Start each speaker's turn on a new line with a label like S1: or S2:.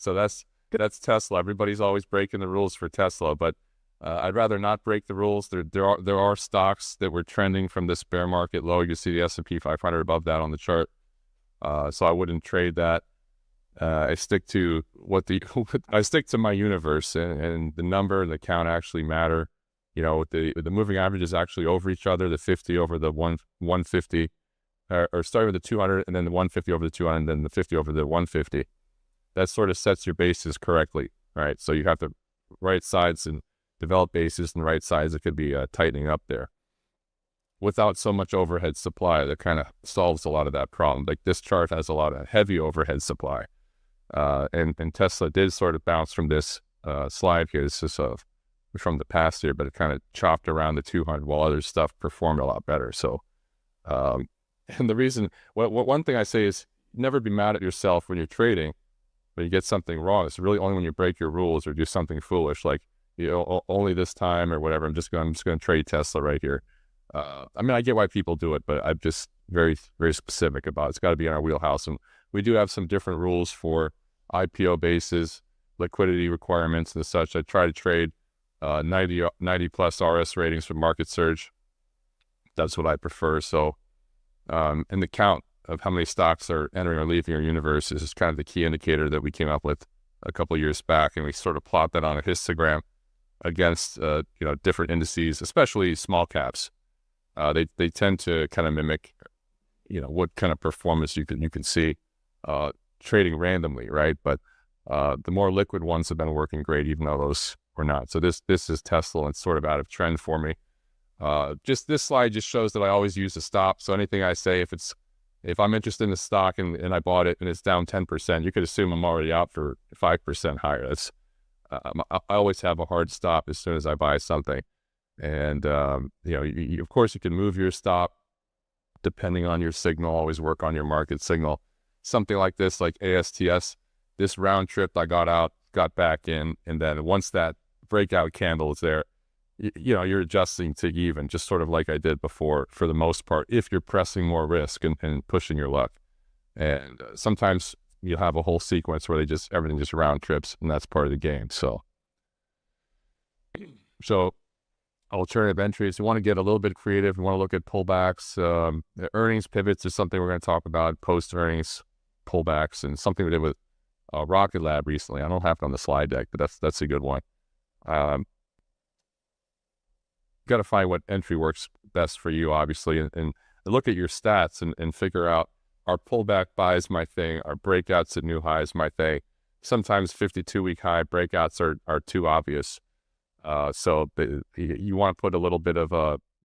S1: So that's Tesla. Everybody's always breaking the rules for Tesla, but I'd rather not break the rules. There are stocks that were trending from this bear market low. You can see the S&P 500 above that on the chart. So I wouldn't trade that. I stick to I stick to my universe, and the number and the count actually matter. You know, the moving averages actually over each other, the 50 over the 150, or starting with the 200 and then the 150 over the 200 and then the 50 over the 150. That sort of sets your bases correctly, right? So you have the right sides and develop bases and right sides that could be tightening up there without so much overhead supply. That kind of solves a lot of that problem. Like this chart has a lot of heavy overhead supply. And Tesla did sort of bounce from this slide here. This is from the past year, but it kind of chopped around the 200 while other stuff performed a lot better. So, and the reason, one thing I say is never be mad at yourself when you're trading, when you get something wrong. It's really only when you break your rules or do something foolish, like, you know, only this time or whatever. I'm just going to trade Tesla right here. I mean, I get why people do it, but I'm just very, very specific about it. It's got to be in our wheelhouse. And we do have some different rules for IPO bases, liquidity requirements and such. I try to trade 90 plus RS ratings for market surge. That's what I prefer. So, and the count of how many stocks are entering or leaving your universe is kind of the key indicator that we came up with a couple of years back. And we sort of plot that on a histogram against, you know, different indices, especially small caps. They tend to kind of mimic, you know, what kind of performance you can see trading randomly, right? But the more liquid ones have been working great, even though those were not. So this is Tesla, and it's sort of out of trend for me. Just this slide just shows that I always use a stop. So anything I say, if I'm interested in the stock and I bought it and it's down 10%, you could assume I'm already out for 5% higher. That's I always have a hard stop as soon as I buy something. And, you know, of course you can move your stop depending on your signal, always work on your market signal. Something like this, like ASTS, this round trip I got out, got back in. And then once that breakout candle is there, you know, you're adjusting to even, just sort of like I did before for the most part, if you're pressing more risk and pushing your luck. And sometimes you'll have a whole sequence where everything just round trips, and that's part of the game. So alternative entries, you want to get a little bit creative. You want to look at pullbacks. Earnings pivots is something we're going to talk about, post-earnings pullbacks, and something we did with Rocket Lab recently. I don't have it on the slide deck, but that's a good one. Got to find what entry works best for you, obviously, and look at your stats and figure out, are pullback buys my thing? Are breakouts at new highs my thing? Sometimes 52-week high breakouts are too obvious. So you want to put a little bit of